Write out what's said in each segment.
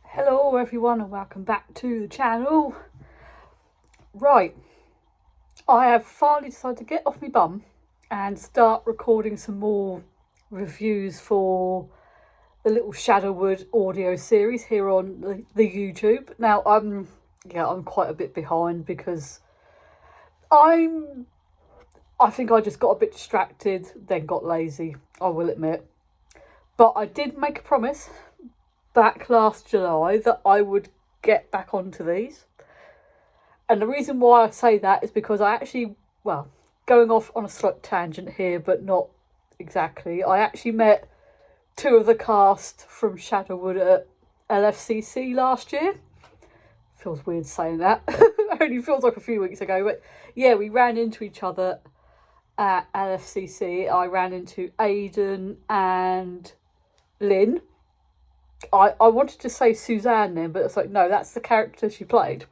Hello everyone and welcome back to the channel. Right, I have finally decided to get off my bum and start recording some more reviews for the little Shadowwood audio series here on the YouTube. Now I'm quite a bit behind because I think I just got a bit distracted, then got lazy, I will admit. But I did make a promise back last July that I would get back onto these. And the reason why I say that is because I actually, going off on a slight tangent here, but not exactly, I actually met two of the cast from Shadowwood at LFCC last year. Feels weird saying that. It only feels like a few weeks ago. But yeah, we ran into each other at LFCC. I ran into Aidan and Lynn. I wanted to say Suzanne then, but it's like, no, that's the character she played.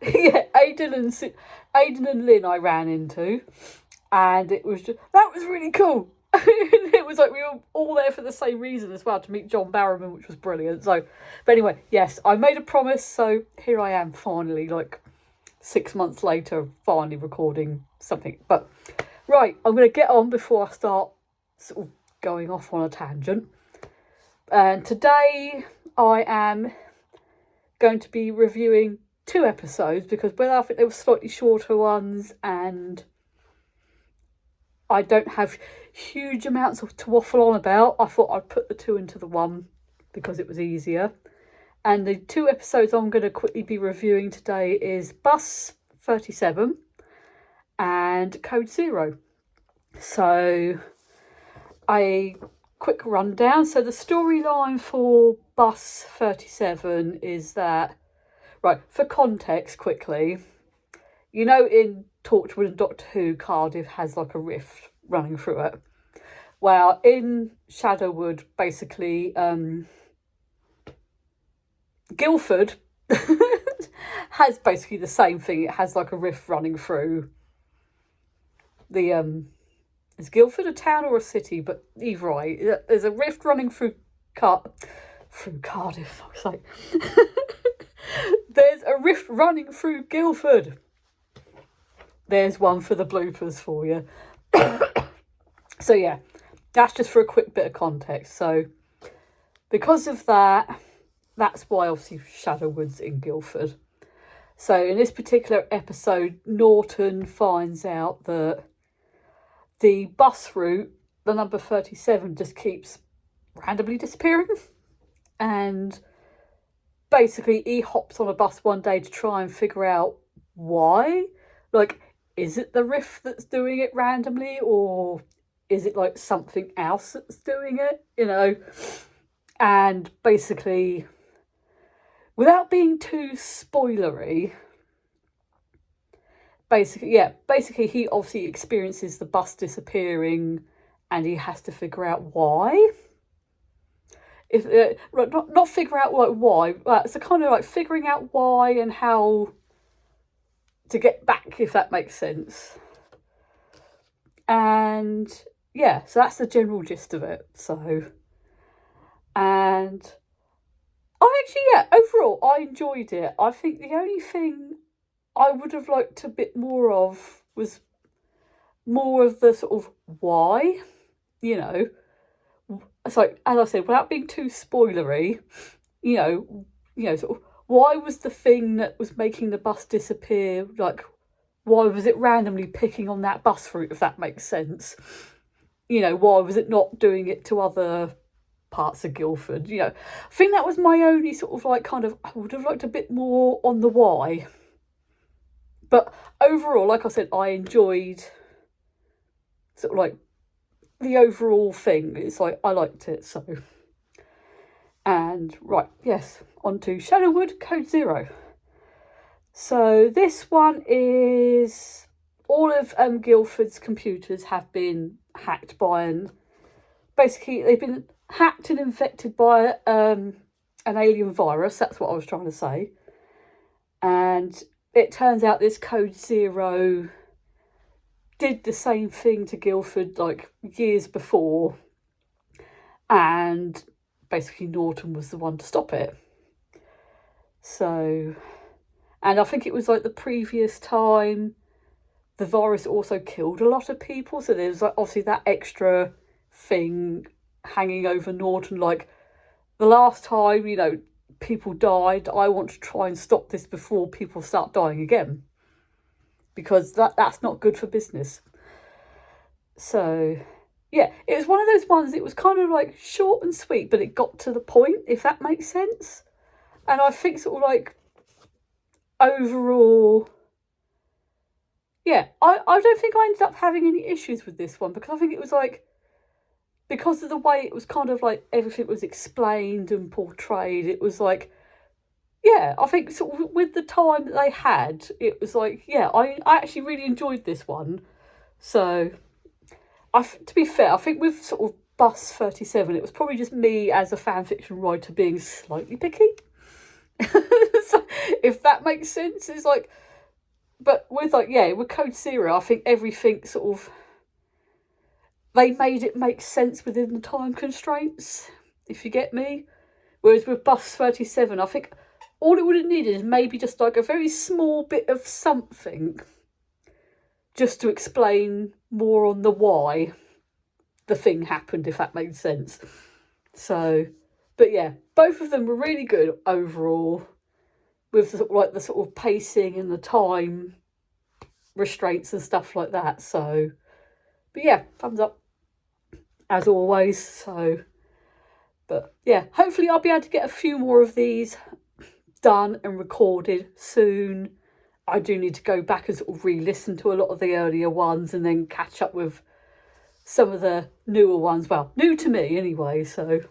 Yeah, Aidan and Lynn I ran into, and that was really cool. It was like we were all there for the same reason as well, to meet John Barrowman, which was brilliant. So, but anyway, yes, I made a promise, so here I am finally, like 6 months later, finally recording something. But right, I'm going to get on before I start sort of going off on a tangent. And today I am going to be reviewing 2 episodes because I think they were slightly shorter ones and I don't have huge amounts to waffle on about. I thought I'd put the 2 into the 1 because it was easier. And the 2 episodes I'm going to quickly be reviewing today is Bus 37 and Code Zero. So a quick rundown. So the storyline for Bus 37 is that, right, for context quickly, you know in Torchwood and Doctor Who, Cardiff has like a rift running through it. Well, in Shadowwood, basically, Guildford has basically the same thing. It has like a rift running through the is Guildford a town or a city? But either way, there's a rift running through Cardiff. Fuck's sake. There's a rift running through Guildford. There's one for the bloopers for you. So yeah, that's just for a quick bit of context. So because of that, that's why obviously Shadowwood's in Guildford. So in this particular episode, Norton finds out that the bus route, the number 37, just keeps randomly disappearing. And basically he hops on a bus one day to try and figure out why. Like, is it the rift that's doing it randomly, or is it like something else that's doing it, you know? And basically, without being too spoilery, basically he obviously experiences the bus disappearing and he has to figure out why. If not figure out like why, so kind of like figuring out why and how to get back, if that makes sense. And yeah, so that's the general gist of it. So, and overall I enjoyed it. I think the only thing I would have liked a bit more of was more of the sort of why, you know. It's like, as I said, without being too spoilery, you know, sort of, why was the thing that was making the bus disappear, like, why was it randomly picking on that bus route, if that makes sense? You know, why was it not doing it to other parts of Guildford? You know, I think that was my only sort of like kind of, I would have liked a bit more on the why. But overall, like I said, I enjoyed sort of like the overall thing. It's like, I liked it, so. And right, yes, on to Shadowwood Code Zero. So this one is, all of Guildford's computers have been hacked by basically they've been hacked and infected by an alien virus. That's what I was trying to say. And it turns out this Code Zero did the same thing to Guildford like years before. and basically Norton was the one to stop it. So, and I think it was like the previous time the virus also killed a lot of people, so there's like obviously that extra thing hanging over Norton, like the last time, you know, people died, I want to try and stop this before people start dying again, because that's not good for business. So yeah, it was one of those ones, it was kind of like short and sweet, but it got to the point, if that makes sense. And I think sort of like overall, yeah, I don't think I ended up having any issues with this one, because I think it was like, because of the way it was kind of like everything was explained and portrayed, it was like, yeah, I think sort of with the time that they had, it was like, yeah, I actually really enjoyed this one. So, to be fair, I think with sort of Bus 37, it was probably just me as a fan fiction writer being slightly picky. So, if that makes sense, it's like, but with like, yeah, with Code Zero, I think everything sort of, they made it make sense within the time constraints, if you get me. Whereas with Bus 37, I think all it would have needed is maybe just like a very small bit of something just to explain more on the why the thing happened, if that makes sense. So, but yeah, both of them were really good overall, with sort of like the sort of pacing and the time restraints and stuff like that. So, but yeah, thumbs up as always. So, but yeah, hopefully I'll be able to get a few more of these done and recorded soon. I do need to go back and sort of re-listen to a lot of the earlier ones and then catch up with some of the newer ones. Well, new to me anyway, so.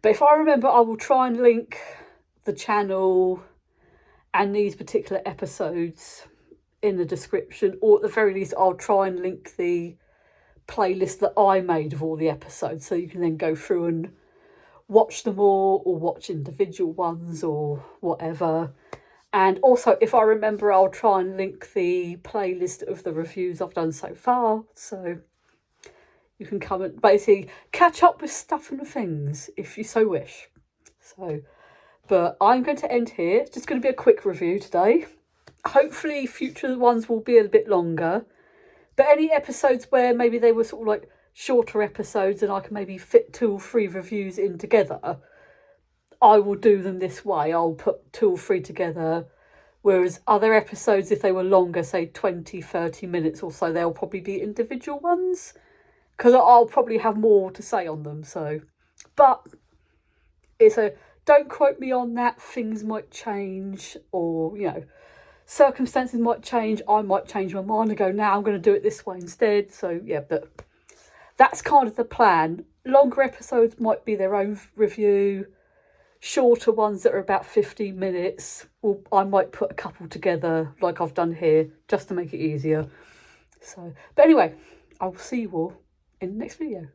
But if I remember, I will try and link the channel and these particular episodes in the description, or at the very least I'll try and link the playlist that I made of all the episodes, so you can then go through and watch them all, or watch individual ones or whatever. And also, if I remember, I'll try and link the playlist of the reviews I've done so far, so you can come and basically catch up with stuff and things if you so wish. So, but I'm going to end here. It's just going to be a quick review today. Hopefully future ones will be a bit longer, but any episodes where maybe they were sort of like shorter episodes and I can maybe fit 2 or 3 reviews in together, I will do them this way. I'll put 2 or 3 together, whereas other episodes, if they were longer, say 20, 30 minutes or so, they'll probably be individual ones, because I'll probably have more to say on them. So, but it's a, don't quote me on that, things might change, or, you know, circumstances might change, I might change my mind and go, now I'm going to do it this way instead. So yeah, but that's kind of the plan. Longer episodes might be their own review. Shorter ones that are about 15 minutes, well, I might put a couple together like I've done here, just to make it easier. So, but anyway, I will see you all in the next video.